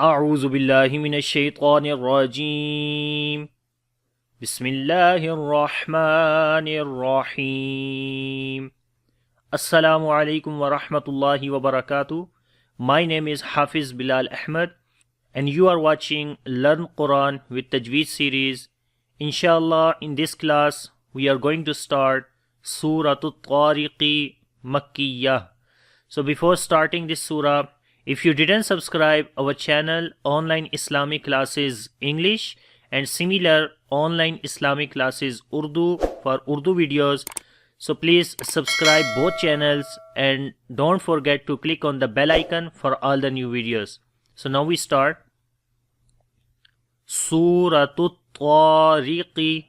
أعوذ بالله من الشيطان الرجيم بسم الله الرحمن الرحيم Assalamu alaikum wa rahmatullahi wa barakatuh. My name is Hafiz Bilal Ahmed and you are watching Learn Quran with Tajweed series. Inshallah, in this class we are going to start Surah At-Tariq Makkiyah. So before starting this surah, if you didn't subscribe our channel Online Islamic Classes English and similar online Islamic classes Urdu for Urdu videos, so please subscribe both channels and don't forget to click on the bell icon for all the new videos. So now we start. Surah At-Tariq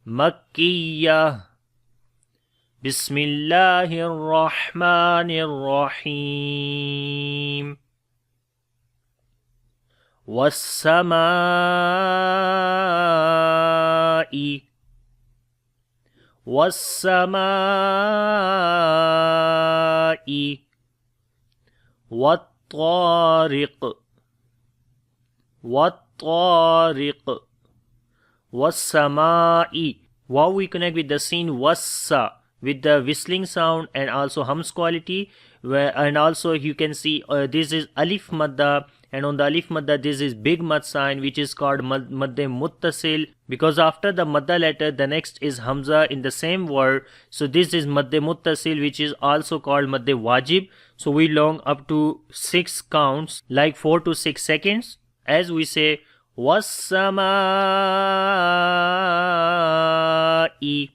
Makkiyah. Bismillahir Rahmanir Rahim. Was-samaa'i was-samaa'i wat-tariq wat-tariq was-samaa'i. Wow, we connect with the scene wassa with the whistling sound and also hums quality, and also you can see this is alif madda, and on the alif madda this is big mad sign which is called madde muttasil, because after the madda letter the next is hamza in the same word. So this is madde muttasil which is also called madde wajib. So we long up to 6 counts, like 4 to 6 seconds, as we say was-samaa'i.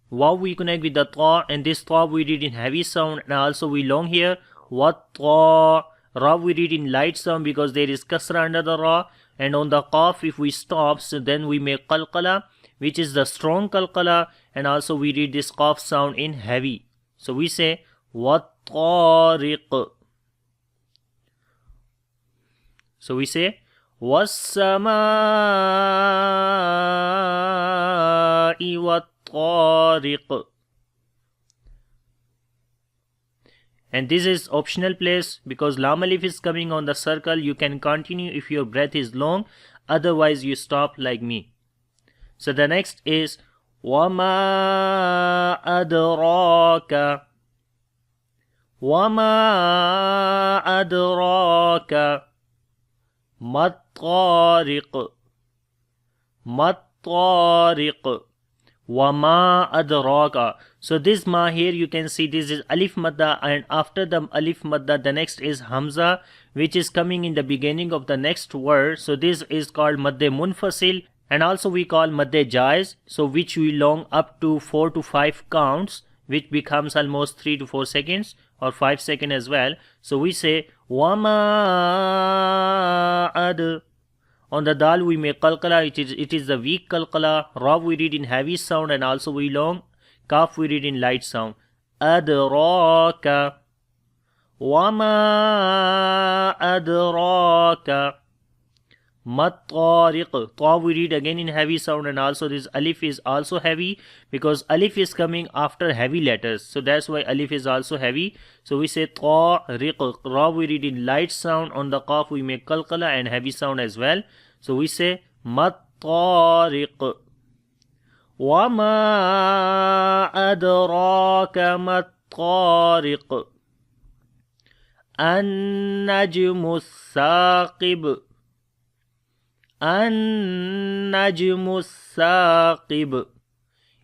Wow, we connect with the ta, and this ta we read in heavy sound, and also we long here what ta. Ra we read in light sound because there is kasra under the ra, and on the qaf if we stop, so then we make qalqala which is the strong qalqala, and also we read this qaf sound in heavy. So we say what tariq. So we say was-samaa'i wat-tariq. And this is optional place because lam alif is coming on the circle. You can continue if your breath is long, otherwise you stop like me. So the next is wama adraka. Wama adraka mat-tariq. Mat-tariq. Wama adraka. So this ma here you can see this is alif madda, and after the alif madda the next is hamza which is coming in the beginning of the next word. So this is called madde munfasil, and also we call madde jaiz, so which we long up to 4 to 5 counts, which becomes almost 3 to 4 seconds or 5 seconds as well. So we say wama ad. On the dal we make qalqala, it is the weak qalqala. Ra we read in heavy sound and also we long. Kaf we read in light sound. Adraka. Wama adraka mat-tariq. Ta we read again in heavy sound, and also this alif is also heavy because alif is coming after heavy letters. So that's why alif is also heavy. So we say tariq. Ra we read in light sound. On the qaf we make qalqala and heavy sound as well. So we say mat-tariq. Wama adraka mat-tariq. An-najmu as-saqib. An-najmu as-saqib.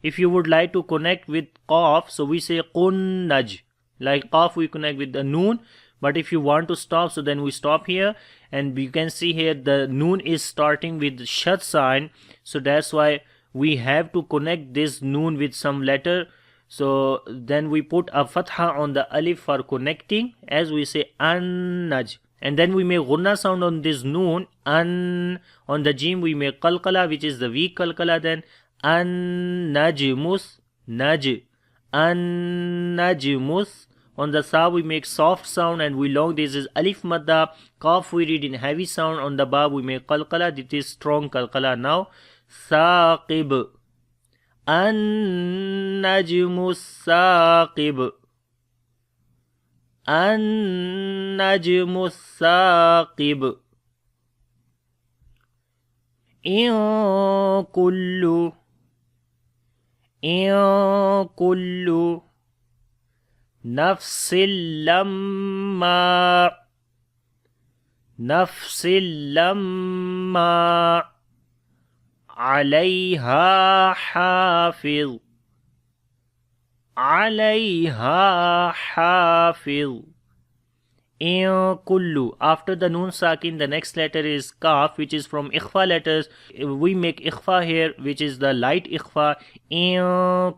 If you would like to connect with qaf, so we say qunnaj. Like qaf we connect with the noon, but if you want to stop, so then we stop here, and you can see here the noon is starting with shad sign, so that's why we have to connect this noon with some letter. So then we put a fatha on the alif for connecting, as we say an-naj. And then we make ghunna sound on this noon, an. On the jim we make qalqala which is the weak qalqala, then an-najmus, naj, an-najmus. On the sa we make soft sound and we long, this is alif madda. Qaf we read in heavy sound. On the ba we make qalqala, this is strong qalqala. Now saqib. An-najmu as-saqib. النجم الثاقب إن كل نفس لما عليها حافظ In kullu. After the noon sakin, the next letter is kaf, which is from ikhfa letters. We make ikhfa here, which is the light ikhfa. In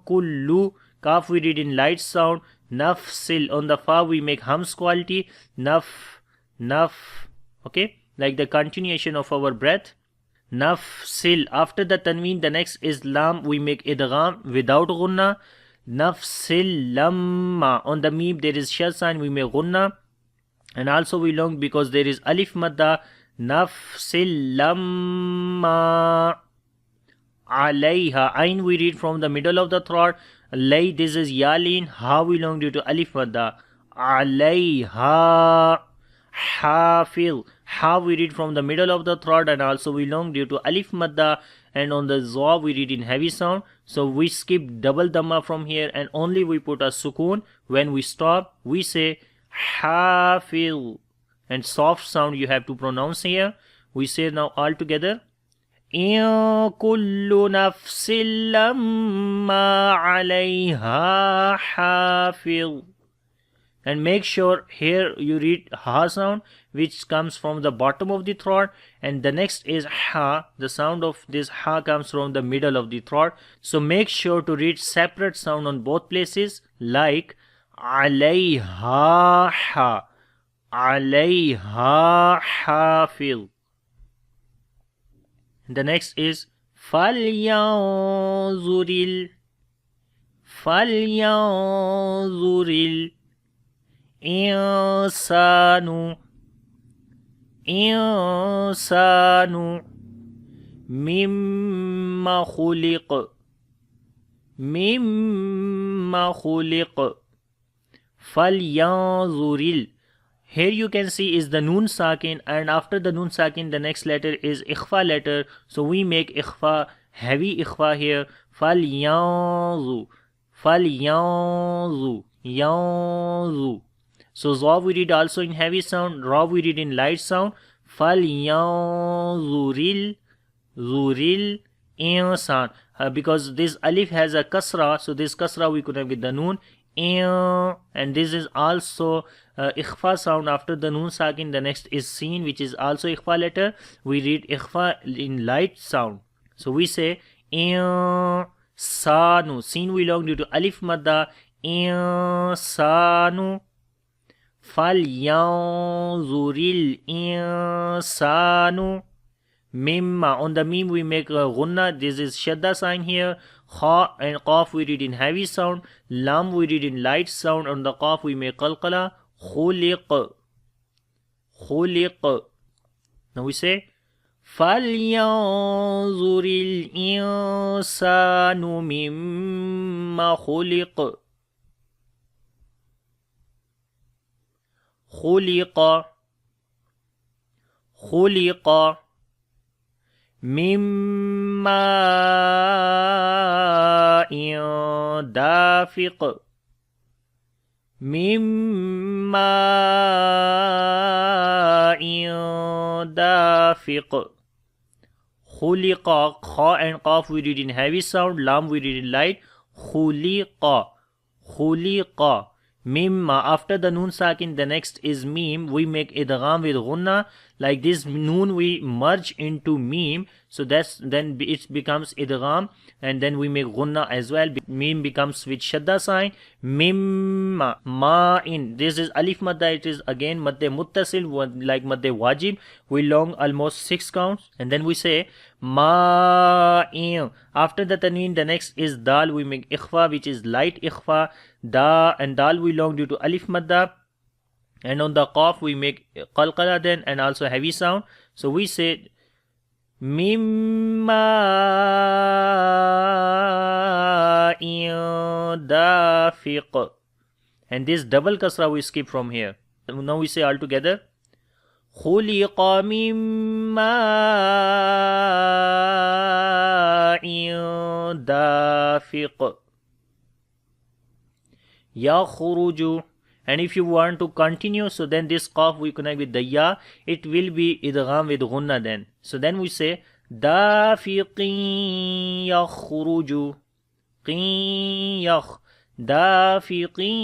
kullu. Kaf we read in light sound. Nafsil. On the fa we make hams quality. Naf. Okay, like the continuation of our breath. Nafsil. After the tanween, the next is lam. We make idgham without gunna. Nafsil lamma. On the meem there is shad sign. We make gunna. And also we long because there is alif madda. Nafsil lamma alayha. Ain we read from the middle of the throat. Lay, this is yalin. Ha we long due to alif madda. Alayha hafil. Ha we read from the middle of the throat and also we long due to alif madda. And on the zaw we read in heavy sound. So we skip double dhamma from here and only we put a sukoon. When we stop, we say Hafiz. And soft sound you have to pronounce here. We say now all together. In kullu nafsin lamma alayha hafiz. And make sure here you read ha sound, which comes from the bottom of the throat, and the next is ha. The sound of this ha comes from the middle of the throat. So make sure to read separate sound on both places, like alayha ha, alayha hafil. The next is falyanzuril insanu mimma khuliq falyanzuril. Here you can see is the noon sakin, and after the noon sakin the next letter is ikhfa letter, so we make ikhfa, heavy ikhfa here. Falyanzu yanzu. So zaw we read also in heavy sound, ra we read in light sound. Falyanzuril insan. Because this alif has a kasra, so this kasra we could have with the noon. And this is also ikhfa sound after the noon sakin. The next is sin, which is also ikhfa letter. We read ikhfa in light sound. So we say sanu. Sin we long due to alif madda. Insanu falyanzuril insanu mimma. On the meme we make a gunna. This is shadda sign here. Kha and qaf we read in heavy sound. Lam we read in light sound. On the qaf we make qalqala. Khuliq. Now we say falyanzuril insanu mimma khuliq. Khuliqa mimma dafiq. Khuliqa. Kha and qaf we read in heavy sound. Lam we read in light. Khuliqa. Mimma. After the noon sakin the next is meme. We make idgham with gunna. Like this noon we merge into meme, so that's then it becomes idgham, and then we make gunna as well. Meme becomes with shadda sign. Mimma ma in. This is alif madda. It is again madde muttasil, like madde wajib. We long almost 6 counts, and then we say ma in. After the tanween the next is dal. We make ikhfa, which is light ikhfa. Da and dal we long due to alif madda. And on the qaf we make qalqala then, and also heavy sound. So we say mimma in dafiq. and this double kasra we skip from here. Now we say all together. خُلِقَ مِن مَاءٍ دَافِقٍ يَخْرُجُ. And if you want to continue, so then this qaf we connect with the ya, it will be idgham with gunna then. So then we say dafiqin yakhruju, qin yakh, dafiqin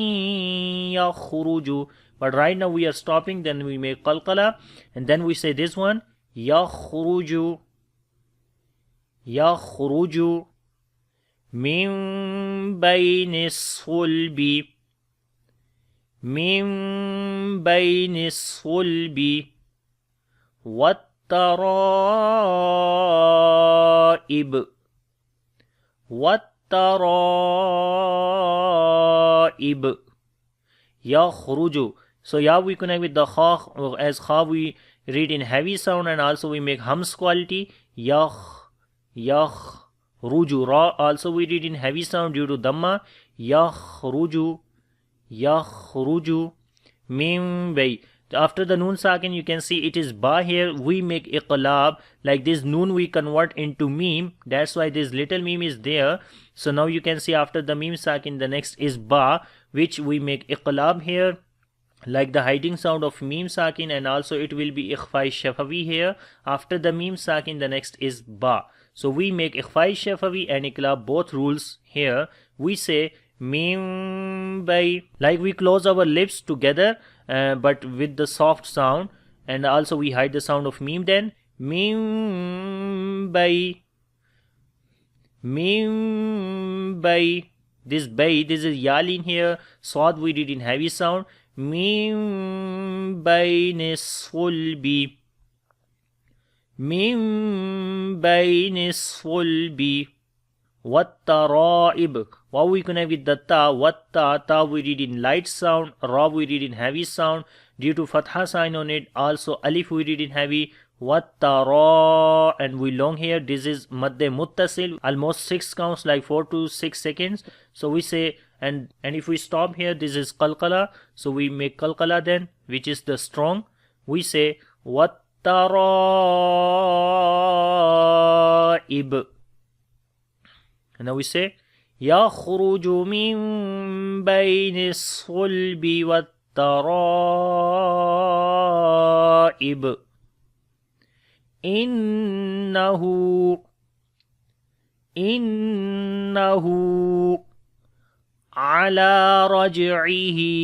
yakhruju. But right now we are stopping, then we make qalqala, and then we say this one, yakhruju, yakhruju min bayni sulbi, min bayni sulbi wattaraib, wattaraib yakhruju. So ya we connect with the kha, as kha we read in heavy sound, and also we make hams quality, yakh, ruju. Ra also we read in heavy sound due to dhamma, yakhruju, yakhruju min bay. After the noon sakin you can see it is ba here, we make iqlab, like this noon we convert into meme, that's why this little meme is there. So now you can see after the meme sakin the next is ba, which we make iqlab here, like the hiding sound of meme sakin, and also it will be ikhfai shafawi here. After the meme sakin the next is ba, so we make ikhfai shafawi and iqlab both rules here. We say mim bay, like we close our lips together but with the soft sound, and also we hide the sound of meme. Then mim bay, mim bay, this bay, this is yalin here, swad we did in heavy sound, min bayni sulbi, min bayni sulbi wattaraib. Wow we connect with the ta, watta, ta we read in light sound, ra we read in heavy sound due to fatha sign on it, also alif we read in heavy, wattara, and we long here, this is madde muttasil, almost 6 counts, like 4 to 6 seconds. So we say, and if we stop here, this is qalqala, so we make qalqala then, which is the strong. We say wattaraib, and now we say yakhruju min bayni sulbi wattaraib innahu ala raj'ihi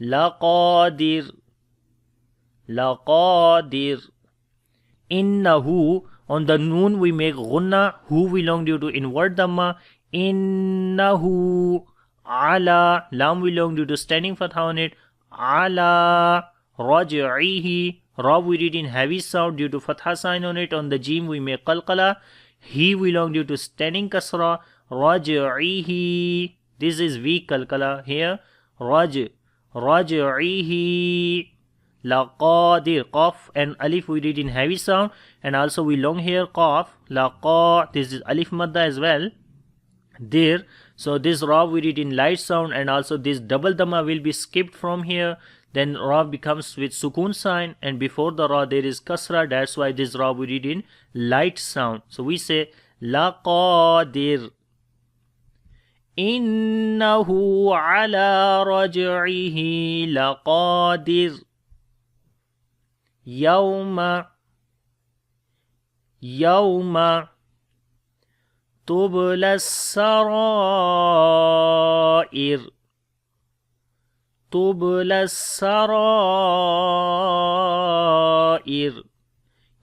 laqadir. Innahu, on the noon we make gunna, hu we long due to inward dhamma, innahu ala, lam we long due to standing fatha on it, ala raj'ihi, ra we read in heavy sound due to fatha sign on it, on the jim we make qalqala, he we long due to standing kasra, raj'ihi, this is weak qalqala here, raj'ihi laqadir, qaf and alif we read in heavy sound, and also we long here qaf, laqa, this is alif madda as well, dir. So this ra we read in light sound, and also this double dhamma will be skipped from here, then ra becomes with sukun sign, and before the ra there is kasra, that's why this ra we read in light sound. So we say laqadir, innahu ala raj'ihi laqadir, yawma tubla sarair,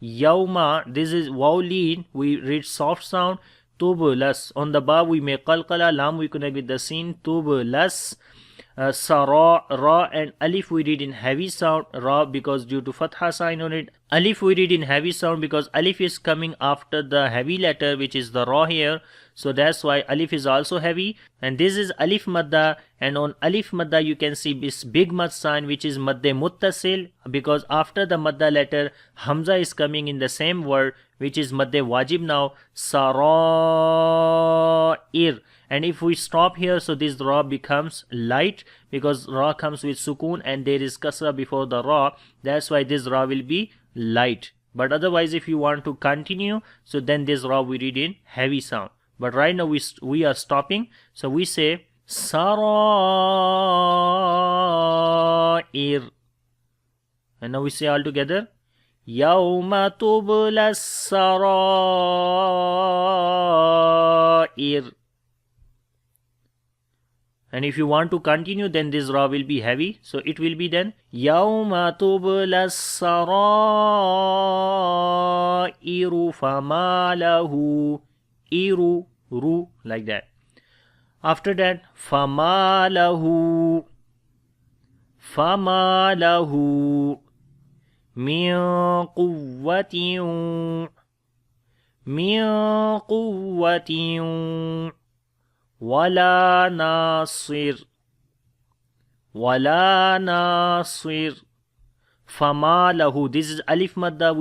yawma, this is waw lean, we read soft sound, tublas, on the ba we make qalqala, lam we connect with the sin, tublas, sara, ra and alif we read in heavy sound, ra because due to fatha sign on it, alif we read in heavy sound because alif is coming after the heavy letter which is the ra here, so that's why alif is also heavy, and this is alif madda, and on alif madda you can see this big mad sign which is madde muttasil, because after the madda letter hamza is coming in the same word which is madde wajib now, sarair. And if we stop here, so this ra becomes light because ra comes with sukun and there is kasra before the ra. That's why this ra will be light. But otherwise, if you want to continue, so then this ra we read in heavy sound. But right now we are stopping, so we say sarair. And now we say all together, Yawma tubla sarair. And if you want to continue, then this ra will be heavy. So it will be then Yawma tubla sarairu fama lahu iru ru, like that. After that, fama lahu min quwwatin wala nasir. Fama lahu, this is alif madda,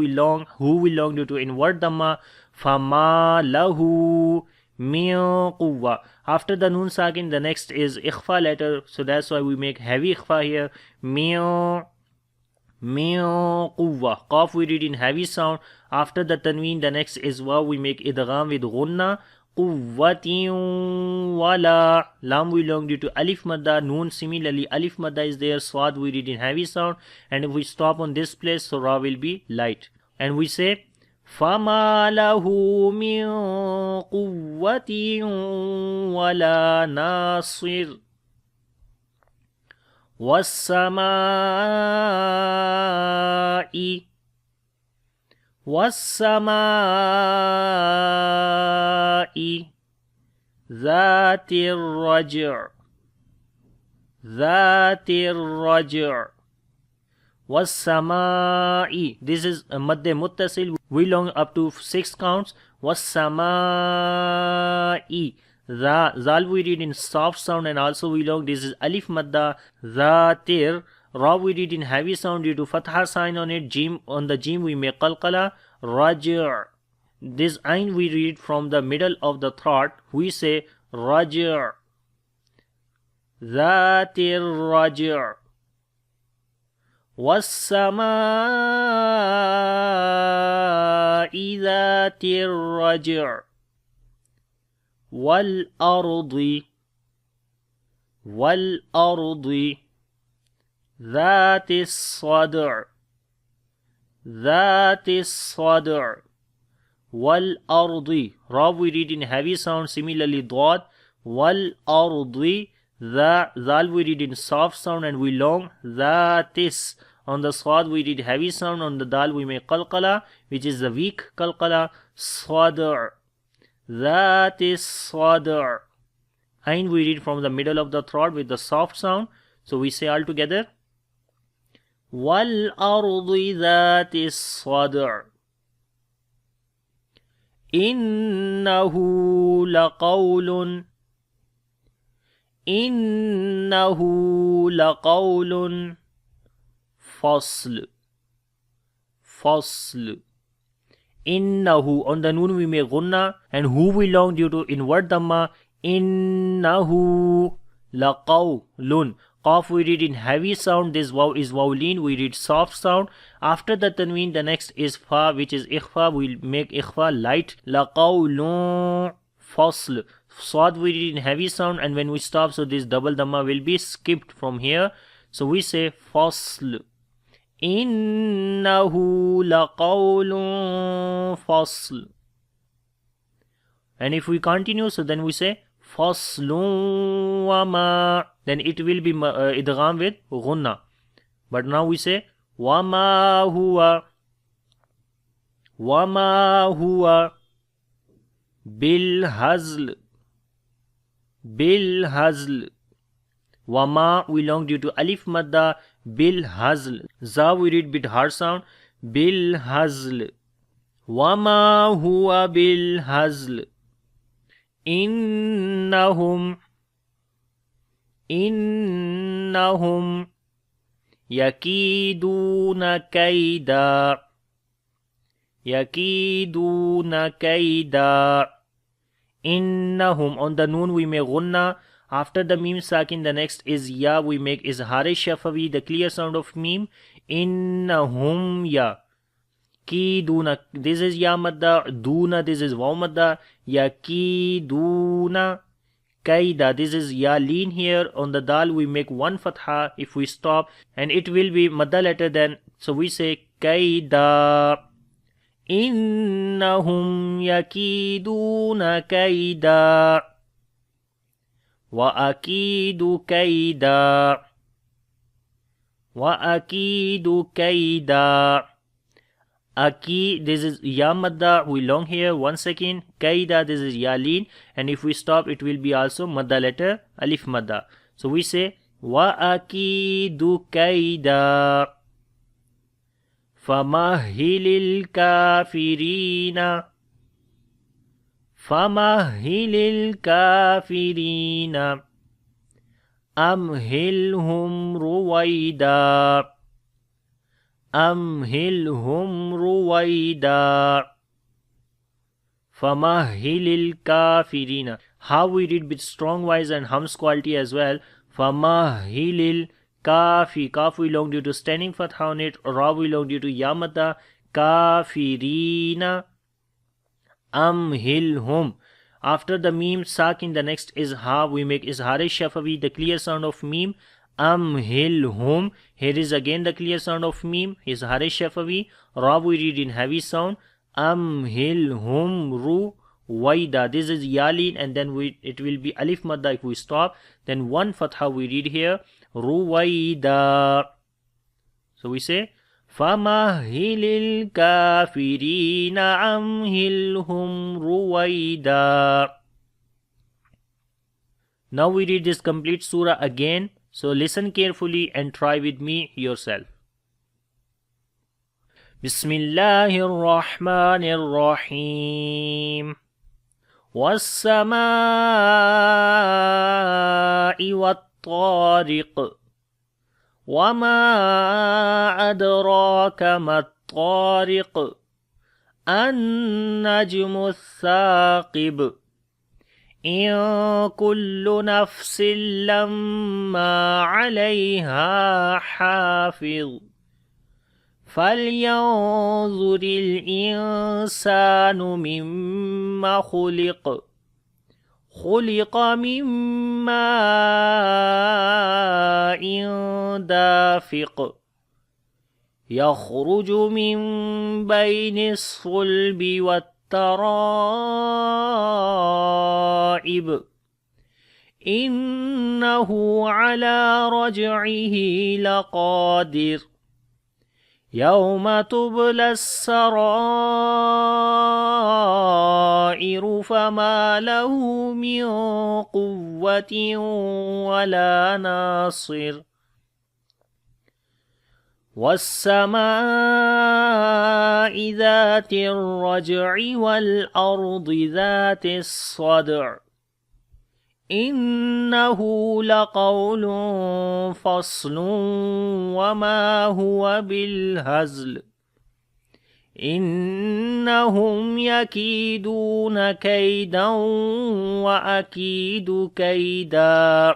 who we long due to inward dhamma. Fama lahu min quwwa. After the nun sakin, the next is ikhfa letter, so that's why we make heavy ikhfa here. Min quwwa. Qaf we read in heavy sound. After the tanween, the next is waw, we make idgham with ghunna. Quwwatin wala. Lam we long due to alif madda. Noon similarly alif madda is there. Swad we read in heavy sound. And if we stop on this place, so ra will be light. And we say فَمَا لَهُ مِن قُوَّةٍ وَلَا نَاصِرٍ وَالسَّمَاءِ ذَاتِ الرَّجْعِ وَالسَّمَاءِ. This is madde muttasil. We long up to 6 counts. وَالسَّمَاءِ. Zal we read in soft sound and also we long. This is alif madda. Zatir. Ra we read in heavy sound due to fatha sign on it. Jim, on the jim we make qalqala. Raj'. This ain we read from the middle of the throat. We say raj'. Zatir raj'. وَالسَّمَاءِ ذَاتِ الرَّجْعِ وَالْأَرْضِ ذَاتِ الصَّدْعِ وَالْأَرْضِ. Ra we read in heavy sound, similarly dad. وَالْأَرْضِ. Zal we read in soft sound and we long. Dhatis. On the swad we read heavy sound. On the dal we make qalqala, which is the weak qalqala. Swadr. Dhatis swadr. Ain we read from the middle of the throat with the soft sound. So we say all together. Wal ardi dhatis swadr. Innahu laqawlun fasl. Innahu. On the noon we make gunna and who we long due to inward dhamma. Innahu laqawlun. Qaf we read in heavy sound. This waw is wawleen. We read soft sound. After the tanween, the next is fa, which is ikhfa. We'll make ikhfa light. Laqawlun fasl. Swad we read in heavy sound, and when we stop, so this double dhamma will be skipped from here. So we say fasl. Innahu laqawlun fasl. And if we continue, so then we say faslun wama. Then it will be idgham with ghunna. But now we say wama huwa bil hazl. Wama we long due to alif madda. Bil hazl. Za we read bit hard sound. Bil hazl. Wama huwa bil hazl. Innahum yakiduna kaida. yakiduna kaida. Innahum, on the noon we make gunna. After the mim sakin, the next is ya, we make izhar shafawi, the clear sound of mim. Innahum ya. Kiduna, this is ya madda. Duna, this is waw madda. Yakiduna kaida, this is ya lean here. On the dal we make one fatha if we stop, and it will be madda letter then. So we say kaida. Innahum yakiduna kaida. Wa akidu kaida. Wa akidu kaida. Aki, this is ya madda, we long here, 1 second. Kaida, this is ya lean, and if we stop it will be also madda letter, alif madda. So we say wa akidu kaida. Famahilil kafirina. Famahilil kafirina. Amhilhum ruwaida. Amhilhum ruwaida. Famahilil kafirina. How we read with strong voice and hums quality as well. Famahilil kafi. Kaf we long due to standing fatha on it. Ra we long due to yamata. Kafirina. Amhilhum. After the meme sakin, the next is ha. We make izhar shafawi, the clear sound of meme. Amhilhum. Here is again the clear sound of meme. Izhar shafawi. Ra we read in heavy sound. Amhilhum ruwaida. This is yalin, and then it will be alif madda if we stop. Then one fatha we read here. Ruwaida. So we say famahilil kafirina amhilhum ruwaida. Now we read this complete surah again. So listen carefully and try with me yourself. Bismillahir Rahmanir Rahim. Was-samaa'i wat-tariq. وَمَا أَدْرَاكَ مَا الطَّارِقُ النَّجْمُ الثَّاقِبُ إِن كُلُّ نَفْسٍ لَمَّا عَلَيْهَا حَافِظٌ فَلْيَنظُرِ الْإِنسَانُ مِمَّا خُلِقَ خُلِقَ مِن مَّاءٍ دَافِقٍ يَخْرُجُ مِن بَيْنِ الصُّلْبِ وَالتَّرَائِبِ إِنَّهُ عَلَى رَجْعِهِ لَقَادِرٌ يَوْمَ تُبْلَى السَّرَائِرُ فَمَا لَهُ مِن قُوَّةٍ وَلَا نَاصِرٍ وَالسَّمَاءِ ذَاتِ الرَّجْعِ وَالْأَرْضِ ذَاتِ الصَّدْعِ إِنَّهُ لَقَوْلٌ فَصْلٌ وَمَا هُوَ بِالْهَزْلِ إِنَّهُمْ يَكِيدُونَ كَيْدًا وَأَكِيدُ كَيْدًا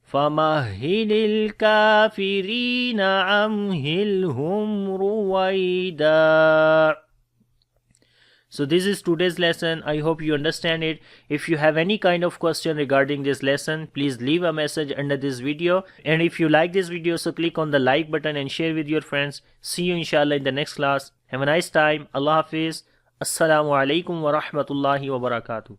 فَمَهِّلِ الْكَافِرِينَ أَمْهِلْهُمْ رُوَيْدًا. So this is today's lesson. I hope you understand it. If you have any kind of question regarding this lesson, please leave a message under this video. And if you like this video, so click on the like button and share with your friends. See you inshallah in the next class. Have a nice time. Allah Hafiz. Assalamu alaikum wa rahmatullahi wa barakatuh.